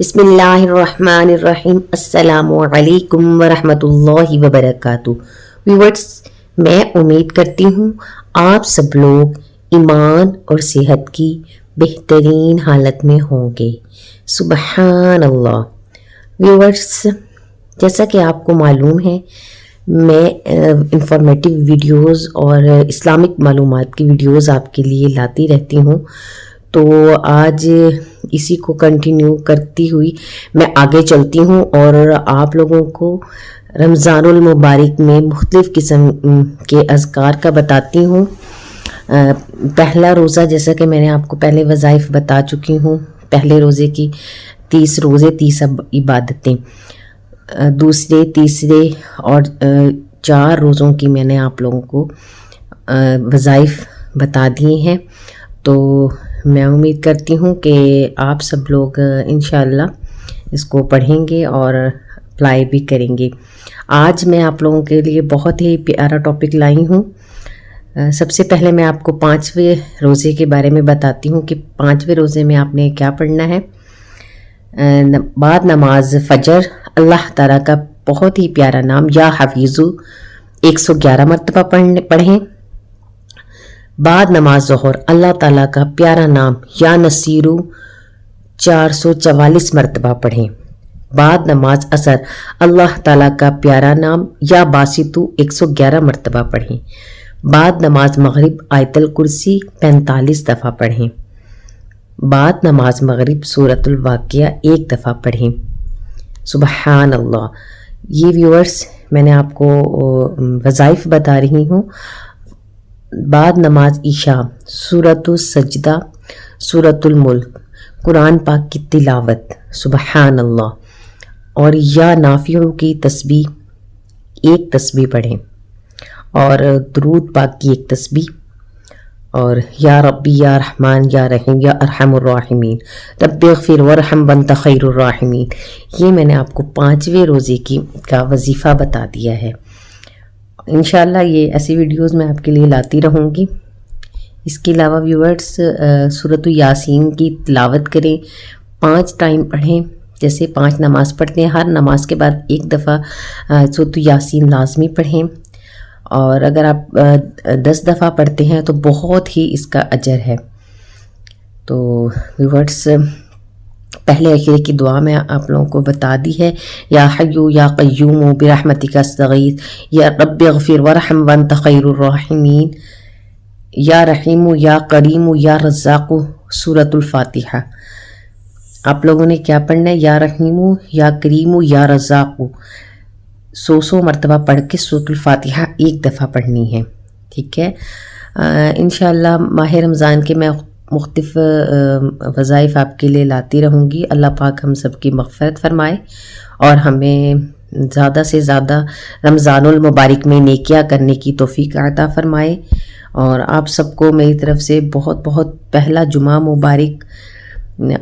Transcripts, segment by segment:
بسم اللہ الرحمن الرحیم۔ السلام علیکم ورحمۃ اللہ وبرکاتہ۔ ویورز، میں امید کرتی ہوں آپ سب لوگ ایمان اور صحت کی بہترین حالت میں ہوں گے۔ سبحان اللہ۔ ویورز، جیسا کہ آپ کو معلوم ہے، میں انفارمیٹیو ویڈیوز اور اسلامک معلومات کی ویڈیوز آپ کے لیے لاتی رہتی ہوں، تو آج اسی کو کنٹینیو کرتی ہوئی میں آگے چلتی ہوں اور آپ لوگوں کو رمضان المبارک میں مختلف قسم کے اذکار کا بتاتی ہوں۔ پہلا روزہ، جیسا کہ میں نے آپ کو پہلے وظائف بتا چکی ہوں، پہلے روزے کی 30 روزے 30 عبادتیں، دوسرے تیسرے اور 4 روزوں کی میں نے آپ لوگوں کو وظائف بتا دیے ہیں۔ تو میں امید کرتی ہوں کہ آپ سب لوگ انشاءاللہ اس کو پڑھیں گے اور اپلائی بھی کریں گے۔ آج میں آپ لوگوں کے لیے بہت ہی پیارا ٹاپک لائی ہوں۔ سب سے پہلے میں آپ کو 5ویں روزے کے بارے میں بتاتی ہوں کہ 5ویں روزے میں آپ نے کیا پڑھنا ہے۔ بعد نماز فجر اللہ تعالیٰ کا بہت ہی پیارا نام یا حفیظو 111 مرتبہ پڑھیں۔ بعد نماز ظہر اللہ تعالیٰ کا پیارا نام یا نصیرو 444 مرتبہ پڑھیں۔ بعد نماز عصر اللہ تعالیٰ کا پیارا نام یا باسطو 111 مرتبہ پڑھیں۔ بعد نماز مغرب آیت الکرسی 45 دفعہ پڑھیں۔ بعد نماز مغرب سورۃ الواقعہ 1 دفعہ پڑھیں۔ سبحان اللہ۔ یہ ویورز، میں نے آپ کو وظائف بتا رہی ہوں۔ بعد نماز عشاء سورۃ السجدہ، سورۃ الملک، قرآن پاک کی تلاوت، سبحان اللہ، اور یا نافع کی تسبیح 1 تسبیح پڑھیں، اور درود پاک کی 1 تسبیح، اور یا ربی یا رحمان یا رحیم یا ارحم الراحمین، رب اغفر ورحم وانت خیر الراحمین۔ یہ میں نے آپ کو 5ویں روزے کا وظیفہ بتا دیا ہے۔ انشاءاللہ یہ ایسی ویڈیوز میں آپ کے لیے لاتی رہوں گی۔ اس کے علاوہ ویورز، سورۃ یاسین کی تلاوت کریں، 5 ٹائم پڑھیں۔ جیسے 5 نماز پڑھتے ہیں، ہر نماز کے بعد 1 دفعہ سورۃ یاسین لازمی پڑھیں، اور اگر آپ 10 دفعہ پڑھتے ہیں تو بہت ہی اس کا اجر ہے۔ تو ویورز، پہلے اخیرے کی دعا میں آپ لوگوں کو بتا دی ہے، یا حیو یا قیوم برحمتک استغیث، یا رب اغفر ورحم وانت خیر الراحمین، یا رحیم یا کریم یا رزاق، سورۃ الفاتحہ۔ آپ لوگوں نے کیا پڑھنا ہے؟ یا رحیم یا کریم یا رزاق 100 مرتبہ پڑھ کے سورۃ الفاتحہ 1 دفعہ پڑھنی ہے، ٹھیک ہے؟ انشاءاللہ ماہ رمضان کے میں مختلف وظائف آپ کے لیے لاتی رہوں گی۔ اللہ پاک ہم سب کی مغفرت فرمائے اور ہمیں زیادہ سے زیادہ رمضان المبارک میں نیکیاں کرنے کی توفیق عطا فرمائے، اور آپ سب کو میری طرف سے بہت بہت پہلا جمعہ مبارک۔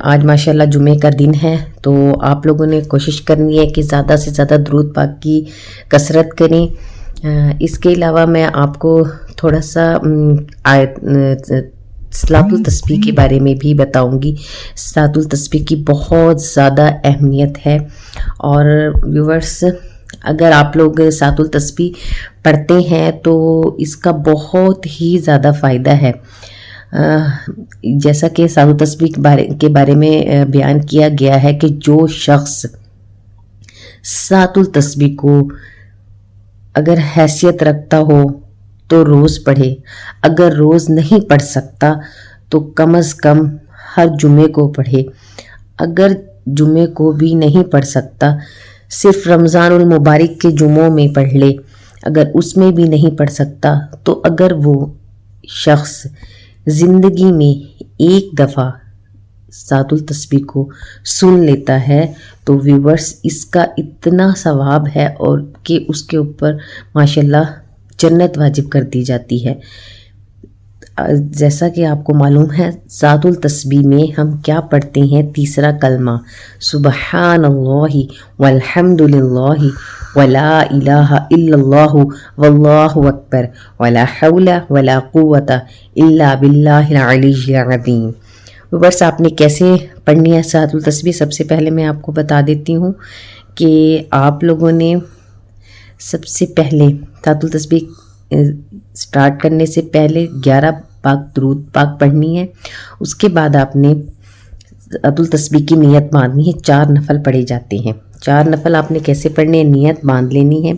آج ماشاءاللہ جمعے کا دن ہے، تو آپ لوگوں نے کوشش کرنی ہے کہ زیادہ سے زیادہ درود پاک کی کثرت کریں۔ اس کے علاوہ میں آپ کو تھوڑا سا صلاۃ التسبیح کے بارے میں بھی بتاؤں گی۔ صلاۃ التسبیح کی بہت زیادہ اہمیت ہے، اور ویورز، اگر آپ لوگ صلاۃ التسبیح پڑھتے ہیں تو اس کا بہت ہی زیادہ فائدہ ہے۔ جیسا کہ صلاۃ التسبیح کے بارے میں بیان کیا گیا ہے کہ جو شخص صلاۃ التسبیح کو اگر حیثیت رکھتا ہو تو روز پڑھے، اگر روز نہیں پڑھ سکتا تو کم از کم ہر جمعے کو پڑھے، اگر جمعے کو بھی نہیں پڑھ سکتا صرف رمضان المبارک کے جمعوں میں پڑھ لے، اگر اس میں بھی نہیں پڑھ سکتا تو اگر وہ شخص زندگی میں 1 دفعہ صلاۃ التسبیح کو سن لیتا ہے تو ویورز اس کا اتنا ثواب ہے، اور کہ اس کے اوپر ماشاءاللہ جنت واجب کر دی جاتی ہے۔ جیسا کہ آپ کو معلوم ہے، صلاۃ التسبیح میں ہم کیا پڑھتے ہیں؟ تیسرا کلمہ، سبحان اللہ والحمد للہ ولا الہ الا اللہ واللہ اکبر ولا حول ولا قوة الا باللہ العلی العظیم۔ بس آپ نے کیسے پڑھنی ہے سات التسبیح، سب سے پہلے میں آپ کو بتا دیتی ہوں کہ آپ لوگوں نے سب سے پہلے سات التسبیح سٹارٹ کرنے سے پہلے 11 پاک درود پاک پڑھنی ہے. اس کے بعد آپ نے سات التسبیح کی نیت باندھنی ہے. 4 نفل پڑھے جاتے ہیں. 4 نفل آپ نے کیسے پڑھنے ہیں؟ نیت باندھ لینی ہے.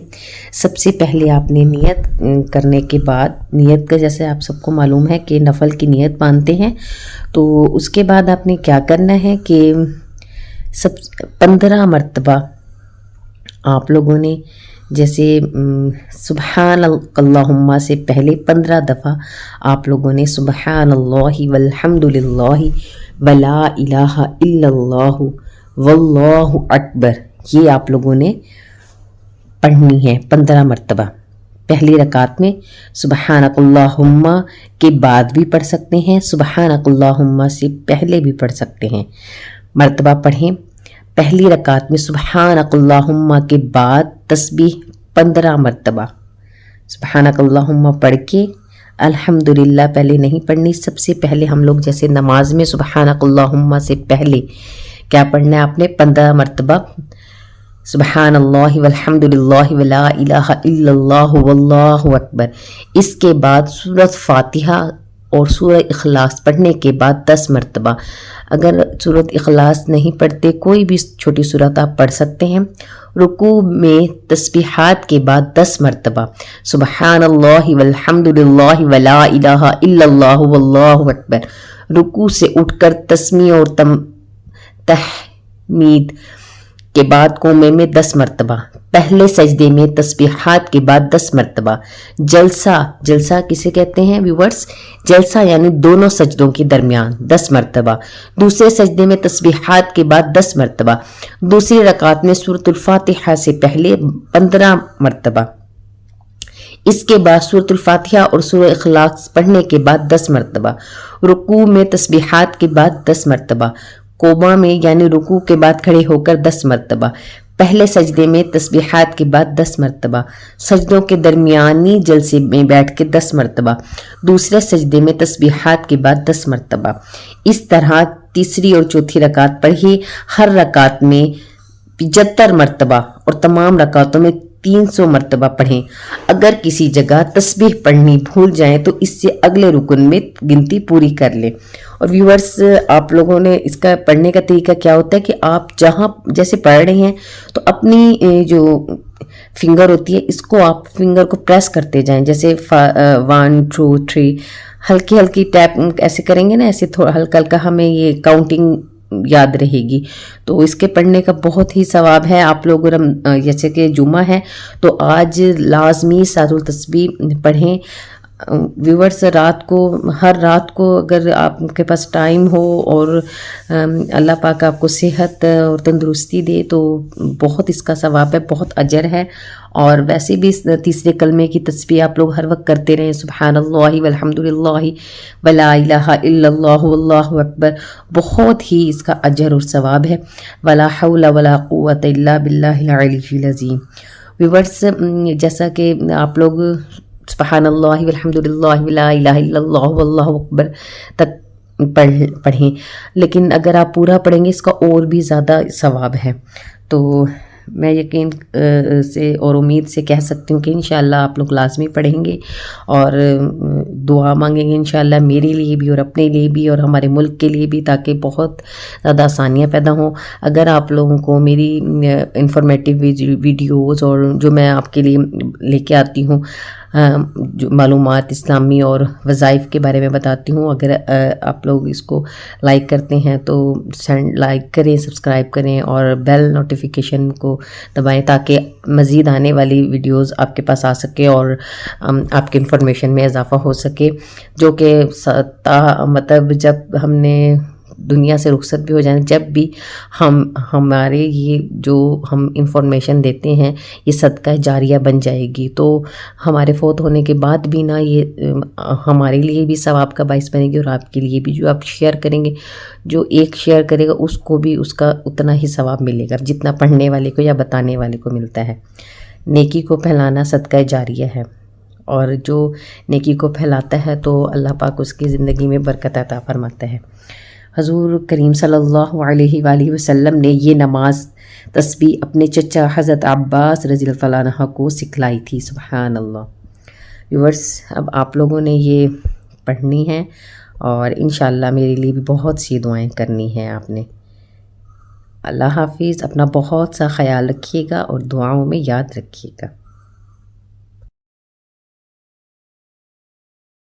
سب سے پہلے آپ نے نیت کرنے کے بعد، نیت کا جیسے آپ سب کو معلوم ہے کہ نفل کی نیت باندھتے ہیں، تو اس کے بعد آپ نے کیا کرنا ہے کہ 15 مرتبہ آپ لوگوں نے جیسے سبحان اللہم سے پہلے 15 دفعہ آپ لوگوں نے سبحان اللہ والحمد للہ ولا الہ الا اللہ واللہ اکبر، یہ آپ لوگوں نے پڑھنی ہے 15 مرتبہ. پہلی رکعت میں سبحانک اللہم کے بعد بھی پڑھ سکتے ہیں، سبحانک اللہم سے پہلے بھی پڑھ سکتے ہیں. مرتبہ پڑھیں. پہلی رکعت میں سبحانک اللہم کے بعد تسبیح 15 مرتبہ سبحانک اللہم پڑھ کے الحمدللہ پہلے نہیں پڑھنی. سب سے پہلے ہم لوگ جیسے نماز میں سبحانک اللہم سے پہلے کیا پڑھنا ہے؟ آپ نے 15 مرتبہ سبحان اللہ والحمد للہ ولا الہ الا اللہ واللہ اکبر. اس کے بعد سورۃ فاتحہ اور سورہ اخلاص پڑھنے کے بعد 10 مرتبہ. اگر سورۃ اخلاص نہیں پڑھتے، کوئی بھی چھوٹی سورت آپ پڑھ سکتے ہیں. رکوع میں تسبیحات کے بعد 10 مرتبہ سبحان اللہ والحمد للہ ولا الہ الا اللہ واللہ اکبر. رکوع سے اٹھ کر تسمیع اور تحمید کے بعد قومے میں 10 مرتبہ. پہلے سجدے میں تسبیحات کے بعد 10 مرتبہ. جلسہ کسے کہتے ہیں ویورز؟ جلسہ یعنی دونوں سجدوں کے درمیان 10 مرتبہ. دوسرے سجدے میں تسبیحات کے بعد 10 مرتبہ. دوسری رکعت میں سورۃ الفاتحہ سے پہلے 15 مرتبہ. اس کے بعد سورۃ الفاتحہ اور سورہ اخلاص پڑھنے کے بعد 10 مرتبہ. رکوع میں تسبیحات کے بعد 10 مرتبہ. قوما میں یعنی رکوع کے بعد کھڑے ہو کر 10 مرتبہ. پہلے سجدے میں تسبیحات کے بعد 10 مرتبہ. سجدوں کے درمیانی جلسے میں بیٹھ کے 10 مرتبہ. دوسرے سجدے میں تسبیحات کے بعد 10 مرتبہ. اس طرح تیسری اور چوتھی رکعت پڑھی. ہر رکعت میں 75 مرتبہ اور تمام رکعتوں میں 300 مرتبہ پڑھیں. اگر کسی جگہ تسبیح پڑھنی بھول جائیں تو اس سے اگلے رکن میں گنتی پوری کر لیں. اور ویورز، آپ لوگوں نے اس کا پڑھنے کا طریقہ کیا ہوتا ہے کہ آپ جہاں جیسے پڑھ رہے ہیں تو اپنی جو فنگر ہوتی ہے اس کو آپ فنگر کو پریس کرتے جائیں. جیسے 1 2 3 ہلکی ہلکی ٹیپ ایسے کریں گے نا، ایسے تھوڑا ہلکا ہلکا ہمیں یہ کاؤنٹنگ یاد رہے گی. تو اس کے پڑھنے کا بہت ہی ثواب ہے. آپ لوگ جیسے کہ جمعہ ہے تو آج لازمی سات التسبیح پڑھیں. ویورز، ہر رات کو اگر آپ کے پاس ٹائم ہو اور اللہ پاک آپ کو صحت اور تندرستی دے تو بہت اس کا ثواب ہے، بہت اجر ہے. اور ویسے بھی تیسرے کلمے کی تسبیح آپ لوگ ہر وقت کرتے رہیں، سبحان اللہ والحمد للہ ولا الہ الا اللہ واللہ اکبر. بہت ہی اس کا اجر اور ثواب ہے. ولا حول ولا قوت الا باللہ العلی العظیم. ویورز، جیسا کہ آپ لوگ سبحان اللہ والحمد للہ ولا الہ الا اللہ واللہ اکبر تک پڑھیں، لیکن اگر آپ پورا پڑھیں گے اس کا اور بھی زیادہ ثواب ہے. تو میں یقین سے اور امید سے کہہ سکتی ہوں کہ انشاءاللہ آپ لوگ لازمی پڑھیں گے اور دعا مانگیں گے انشاءاللہ میرے لیے بھی اور اپنے لیے بھی اور ہمارے ملک کے لیے بھی، تاکہ بہت زیادہ آسانیاں پیدا ہوں. اگر آپ لوگوں کو میری انفارمیٹیو ویڈیوز اور جو میں آپ کے لیے لے کے آتی ہوں جو معلومات اسلامی اور وظائف کے بارے میں بتاتی ہوں، اگر آپ لوگ اس کو لائک کرتے ہیں تو لائک کریں، سبسکرائب کریں اور بیل نوٹیفیکیشن کو دبائیں تاکہ مزید آنے والی ویڈیوز آپ کے پاس آ سکے اور آپ کی انفارمیشن میں اضافہ ہو سکے. جو کہ مطلب جب ہم نے دنیا سے رخصت بھی ہو جائیں، جب بھی ہمارے یہ جو ہم انفارمیشن دیتے ہیں یہ صدقہ جاریہ بن جائے گی، تو ہمارے فوت ہونے کے بعد بھی نا یہ ہمارے لیے بھی ثواب کا باعث بنے گی اور آپ کے لیے بھی. جو آپ شیئر کریں گے، جو ایک شیئر کرے گا اس کو بھی اس کا اتنا ہی ثواب ملے گا جتنا پڑھنے والے کو یا بتانے والے کو ملتا ہے. نیکی کو پھیلانا صدقہ جاریہ ہے، اور جو نیکی کو پھیلاتا ہے تو اللہ پاک اس کی زندگی میں برکت عطا فرماتا ہے. حضور کریم صلی اللہ علیہ وآلہ وسلم نے یہ نماز تسبیح اپنے چچا حضرت عباس رضی اللہ تعالیٰ عنہ کو سکھلائی تھی. سبحان اللہ. ویورس، اب آپ لوگوں نے یہ پڑھنی ہے اور انشاءاللہ میرے لیے بھی بہت سی دعائیں کرنی ہیں آپ نے. اللہ حافظ. اپنا بہت سا خیال رکھیے گا اور دعاؤں میں یاد رکھیے گا.